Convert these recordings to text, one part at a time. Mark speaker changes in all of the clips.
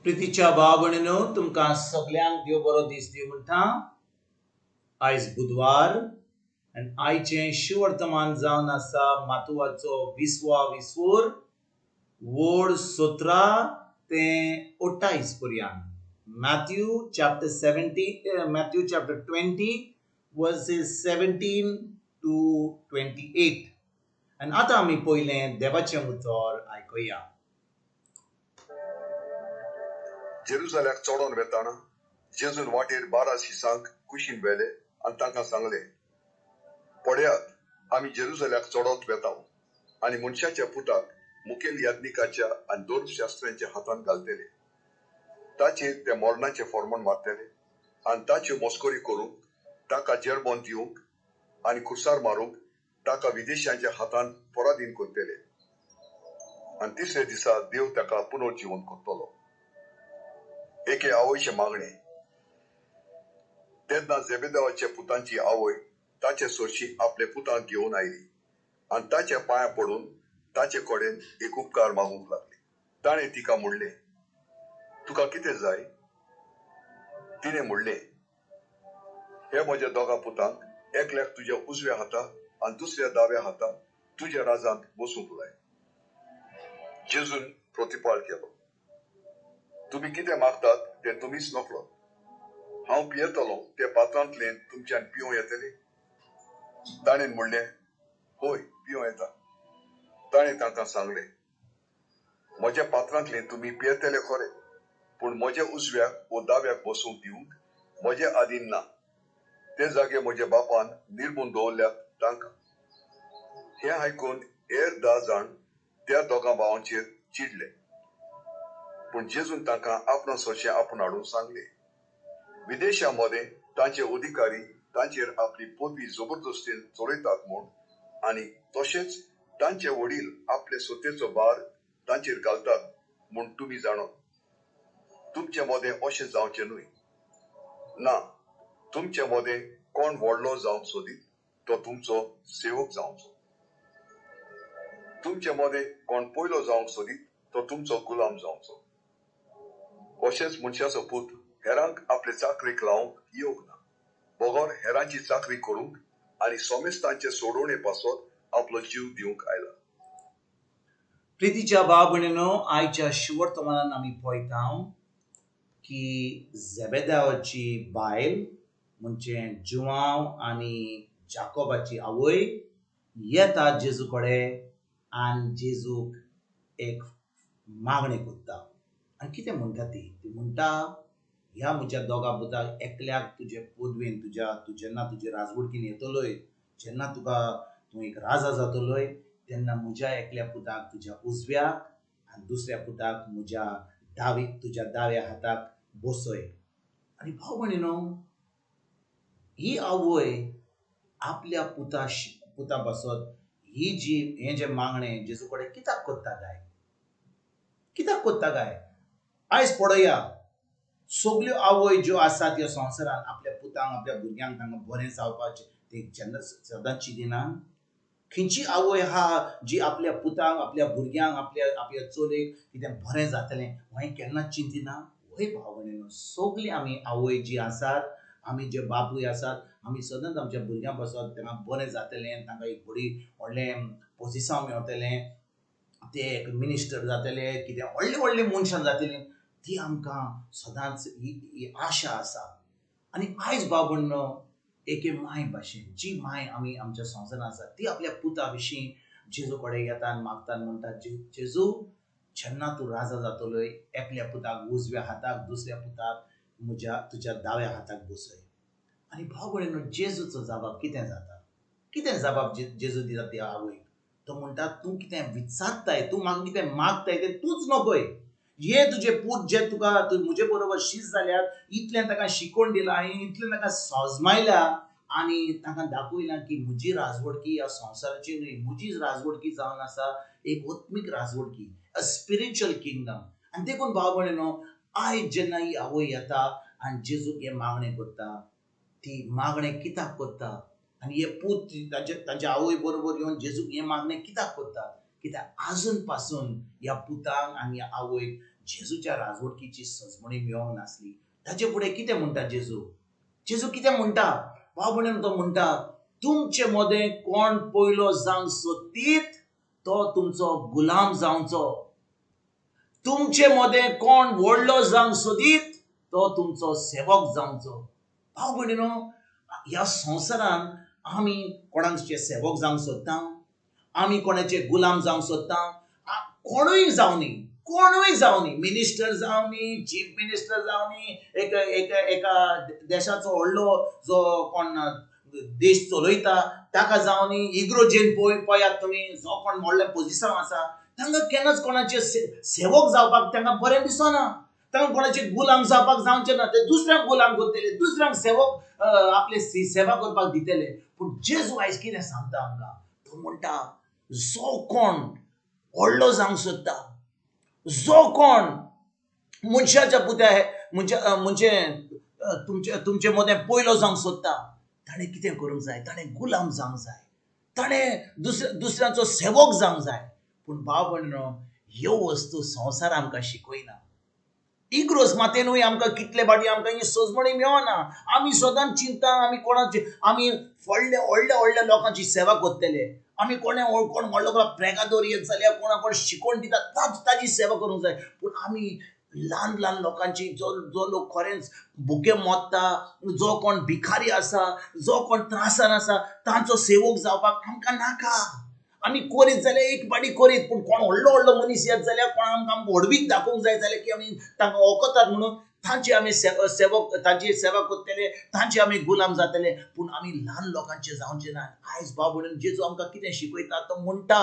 Speaker 1: प्रितीच्या भावभयणीनो तुमकां सगळ्यांक देव बरो दीस दिवं म्हणटा. आयज बुधवार आनी आयचें शिवर्तमान जावन आसा माथुवाचो 20वा विसवोर वोड 17 ते 28 पर्यंत. Matthew chapter 20 verses 17 to 28. आनी आतां आमी पयलें देवाचें उतर आयकुया.
Speaker 2: जेरुसलेमाक चोडोन वेताना जेजून वाटेर 12 शिसांक कुशीन व्हेले आनी तांकां सांगलें, पळयात आमी जेरुसलेमाक चोडोत वेताव आनी मनशाच्या पुताक मुखेल याजकाच्या आनी धर्मशास्त्र्यांच्या हातांत घालतले. ताचेर ते मरणाचें फर्मोण मारतले आनी ताच्यो मस्करी करूंक ताका जेरबोंद दिवंक आनी खुर्सार मारूंक ताका विदेशांच्या हातांत पराधीन करतले. आनी तिसरे दिसा देव ताका पुनर्जीवन करतलो. एके आवयचे मागणे. तेन्ना जेबेदावाच्या पुतांची आवय ताचे सोरशी आपले पुतांक घेवन आयली आनी ताच्या पांयां पडून ताचे कडेन एक उपकार मागूंक लागली. ताणें तिका म्हणलें, तुका कितें जाय? तिणें म्हणलें, हे म्हज्या दोगा पुतांक एकल्याक तुज्या उजव्या हाता आनी दुसऱ्या दाव्या हाता तुज्या राजांत बसूंक लाय. जेजून प्रतिपाळ केलो, तुमी कितें मागतात तें तुमीच नकळो. हांव पियेतलों ते पात्रांतलें तुमच्यान पिवं येतलें? ताणें म्हणलें, होय, पिवं येता. ताणें तांकां सांगलें, म्हज्या पात्रांतलें तुमी पियेतले खरें, पूण म्हज्या उजव्याक व दाव्याक बसूंक दिवंक म्हजे आदीन ना. ते जागे म्हज्या बापान निर्मून दवरल्यात तांकां. हें आयकून हेर 10 जाण त्या दोगां भावांचेर चिडले. पूण जेजून तांकां आपणा सोरशें आपूण हाडून सांगलें, विदेशांमदें तांचे अधिकारी तांचेर आपली पदवी जबरदस्तीन चडयतात म्हूण आनी तशेंच तांचे वडील आपले सत्तेचो भार तांचेर घालतात म्हूण तुमी जाणो. तुमचे मदें अशें जावचें न्हय. ना, तुमचे मदें कोण व्हडलो जावंक सोदीत तो तुमचो सेवक जावचो. तुमचे मदें कोण पयलो जावंक सोदीत तो तुमचो गुलाम जावचो. अशेंच मनशाचो पूत हेरांक आपले चाकरेक लावंक येवंक ना, बगोर हेरांची चाकरी करूंक आनी सोमेस्तांचे सोडवणे पासत आपलो जीव दिवंक आयला.
Speaker 1: प्रितीच्या भावभयणीनो, आयच्या शिवर्तमानान आमी पळयता की जेबेदावाची बायल म्हणजे जुआंव आनी जाकोबाची आवय येता जेजू कडेन आनी जेजूक एक मागणें करता. आनी कितें म्हणटा ती म्हणटा, ह्या म्हज्या दोगा पुताक एकल्याक तुजे पदवेन जेन्ना तुजे राजवटीन येतलोय, जेन्ना तूं एक राजा जातलोय, तेन्ना म्हज्या एकल्या पुताक तुज्या उजव्याक आनी दुसऱ्या पुताक तुज्या दाव्या हाताक बसय. आनी भाव भयणीनो, ही आवय आपल्या पुता बसत हें जें मागणें जेजू कडेन कित्याक कोत्ता गाय? आयज पळया, सगल्यो आवय ज्यो आसात ह्या संवसारान आपल्या पुतांक आपल्या भुरग्यांक तांकां बरें जावपाचें ते जेन्ना सदांच चिंतिना. खंयची आवय आहा जी आपल्या पुतांक आपल्या भुरग्यांक आपल्या चलयेक कितें बरें जातलें हें केन्नाच चिंतिना? वय भाव भयणीनो, सगली आमी आवय जी आसात, आमी जे बापूय आसात, आमी सदांच आमच्या भुरग्यां पासत तांकां बरें जातलें, तांकां एक व्हडलें पोजिशन मेळटलें, ते एक मिनिस्टर जातले, कितें व्हडले मनशां जातलीं, ती आमकां सदांच ही आशा आसा. आनी आयज भाव भयणीनो, एके माय भाशेन जी माय आमी आमच्या संवसारान आसा ती आपल्या पुता विशीं जेजू कडेन येता आनी मागता आनी म्हणटा, जेजू, जेन्ना तूं राजा जातलोय, एकल्या पुताक उजव्या हाताक, दुसऱ्या पुताक तुज्या दाव्या हाताक बसय. आनी भाव भयणीनो, जेजूचो जबाब कितें जाता? कितें जबाब जेजू दिता त्या आवयक? तो म्हणटा, तूं कितें विचारताय, तूं म्हाका कितें मागताय तें तूंच नपय. हे तुजे पूत जे तुका म्हजे बरोबर शीश जाल्यात, इतलें ताका शिकोवन दिलां, हांवें इतलें ताका सोजमायल्या आनी तांकां दाखयलां की म्हजी राजवटकी ह्या संवसाराची न्हय, म्हजी राजवटकी जावन आसा एक आत्मीक राजवटकी, अ स्पिरिच्युअल किंगडम. आनी देखून भाव भयणीनो, आयज जेन्ना ही आवय येता आनी जेजूक हें मागणें करता, ती मागणें कित्याक करता? आनी हे पूत तांच्या आवय बरोबर येवन जेजूक हें मागणें कित्याक करता? कित्याक आजून पासून ह्या पुतांक आनी ह्या आवयक जेजूच्या राजवटकीची सजमणी मेळोंक नासली. ताचे फुडें कितें म्हणटा जेजू कितें म्हणटा? भाव भयणीनो, तो म्हणटा, तुमचे मदें कोण पयलो जावंक सोदतीत तो तुमचो गुलाम जावचो. तुमचे मदें कोण व्हडलो जावंक सोदीत तो तुमचो सेवक जावचो. भाव भयणीनो, ह्या संवसारान आमी कोणाचे सेवक जावंक सोदता, आमी कोणाचे गुलाम जावंक सोदता. कोणूय जावनी, मिनिस्टर जावनी, चीफ मिनिस्टर जावनी, एका देशाचो व्हडलो जो कोण देश चलयता ताका जावनी, इग्रोजेन पळयात तुमी, जो कोण व्हडले पोजिशन आसा, तांकां केन्नाच कोणाचे सेवक जावपाक तांकां बरें दिसना. तांकां कोणाचे गुलाम जावपाक जावचे ना. ते दुसऱ्यांक गुलाम करतले, दुसऱ्यांक सेवक आपले सेवा करपाक दितले. पूण जेजू आयज कितें सांगता आमकां? तो म्हणटा, जो कोण व्हडलो जावंक सोदता, जो कोण मनशाच्या पुत्या म्हणजे तुमचे मदें पयलो जावंक सोदता, ताणें कितें करूंक जाय? ताणें गुलाम जावंक जाय, ताणें दुसऱ्याचो सेवक जावंक जाय. पूण भाव भयणीनो, ह्यो वस्तू संवसार आमकां शिकयना. इग्रोस मातेनूय आमकां कितले फाटी आमकां ही सजमणी मेळना. आमी सदांच चिंता आमी व्हडल्या लोकांची सेवा करतले. आमी कोण व्हडलो प्रेगादोर येत जाल्यार कोण शिकोवन दिता ताची सेवा करूंक जाय. पूण आमी ल्हान लोकांची जो लोक खरेंच भुके मोडटा, जो कोण भिकारी आसा, जो कोण त्रासान आसा, तांचो सेवक जावपाक आमकां नाका. आमी करीत जाल्यार एक पाटी करीत, पूण कोण व्हडलो मनीस येत जाल्यार कोण आमकां व्हडवीक दाखोवंक जाय जाल्यार की आमी तांकां वळखतात म्हणून तांची आमी तांची सेवा करतले, तांचे आमी गुलाम जातले. पूण आमी ल्हान लोकांचे जावचे ना. आयज भाव भयणीनो, जेजू आमकां कितें शिकयता? तो म्हणटा,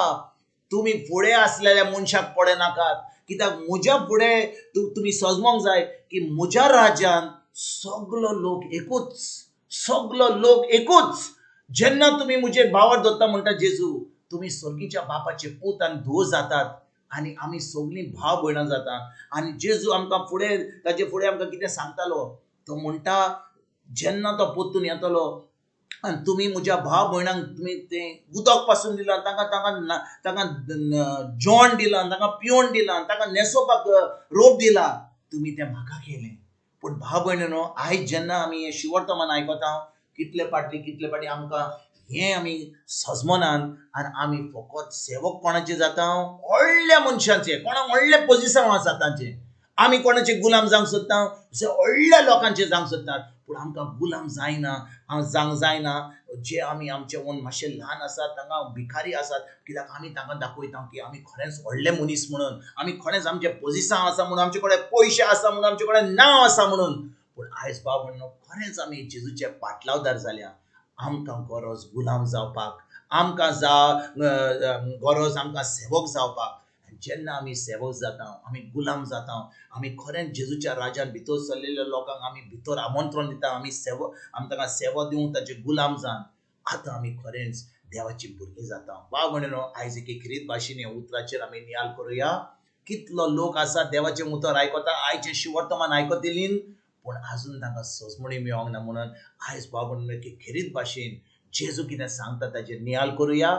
Speaker 1: तुमी फुडें आसलेल्या मनशाक पडे नाकात, कित्याक म्हज्या फुडें तुमी सजमोंक जाय की म्हज्या राज्यान सगलो लोक एकूच. जेन्ना तुमी म्हजे भावार धरता म्हणटा जेजू, तुमी सर्गीच्या बापाचे पूत आनी धुव जातात आनी आमी सगळीं भाव भयणां जाता. आनी जेजू आमकां ताचे फुडें आमकां कितें सांगतालो? तो म्हणटा, जेन्ना तो पोत्तून येतलो आनी तुमी म्हज्या भाव भयणांक तुमी तें उदक पासून दिलां, तांकां जेवण दिलां, तांकां पिवण दिलां, तांकां न्हेसोवपाक रोप दिला, तुमी तें म्हाका केलें. पूण भाव भयणीनो, आयज जेन्ना आमी हें शिवर्तमान आयकता, कितले फाटी आमकां हें आमी सजमनान आनी आमी फकत सेवक कोणाचे जाता? व्हडल्या मनशांचे, कोणाक व्हडले पोजिशन आसा तांचे. आमी कोणाचे गुलाम जावंक सोदता? व्हडल्या लोकांचे जावंक सोदतात. पूण आमकां गुलाम जावंक जायना. जे आमी आमचे ओन मातशे ल्हान आसात, तांकां भिकारी आसात, कित्याक आमी तांकां दाखयता की आमी खरेंच व्हडले मनीस म्हणून, आमी खरेंच आमचे पोजिशन आसा म्हणून, आमचे कडेन पयशे आसा म्हणून, आमचे कडेन नांव आसा म्हणून. पूण आयज भाव भयणीनो, खरेंच आमी जेजूचे पाटलावदार जाल्या. आमकां गरज गुलाम जावपाक, आमकां गरज आमकां सेवक जावपाक. जेन्ना आमी सेवक जाता, आमी गुलाम जाता, आमी खरेंच जेजूच्या राज्यान भितर सरलेल्या लोकांक आमी भितर आमंत्रण दिता, आमी तांकां सेवा दिवंक ताचे गुलाम जावन आतां आमी खरेंच देवाची भुरगीं जाता. भाव भयणीनो, आयज एक खरीत भाशेन ह्या उतराचेर आमी नियाळ करुया. कितलो लोक आसा देवाचें उतर आयकता, आयचें शिवर्तमान आयकतलीं, पूण आजून तांकां सजमणी मेळोंक ना. म्हणून आयज भाव भयणीनो, एक खरीत भाशेन जेजू कितें सांगता ताचेर नियाळ करुया.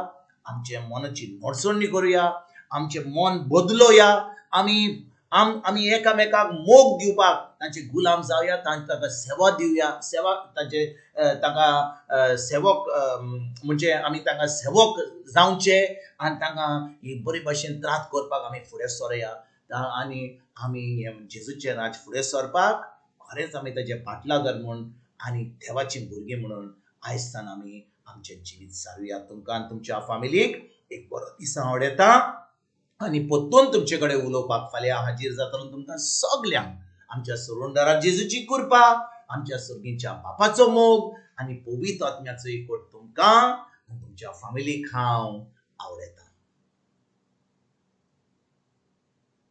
Speaker 1: आमचे मनाची नडसणणी करुया, आमचें मन बदलोया. आमी एकामेकाक मोग दिवपाक तांचे गुलाम जावया, तांकां सेवा दिवया. तांकां सेवक म्हणजे आमी तांकां सेवक जावचे आनी तांकां ही बरे भाशेन त्रास करपाक आमी फुडें सरया. आनी आमी जेजूचें राज फुडें सरपाक खरेंच आमी ताचे पाटलादार म्हूण आनी देवाची भुरगीं म्हणून आयज सावन आमी आमचें जिवीत सारुया. तुमकां आनी तुमच्या फॅमिलीक एक बरो दीस हांव आवडयता आनी परतून तुमचे कडेन उलोवपाक फाल्यां हाजीर जातलो. तुमकां सगल्यांक आमच्या सुरुंदराक जेजूची कृपा, आमच्या सर्गीच्या बापाचो मोग आनी पवित्र आत्म्याचो एकवट तुमकां आनी तुमच्या फॅमिलीक हांव आवडयता.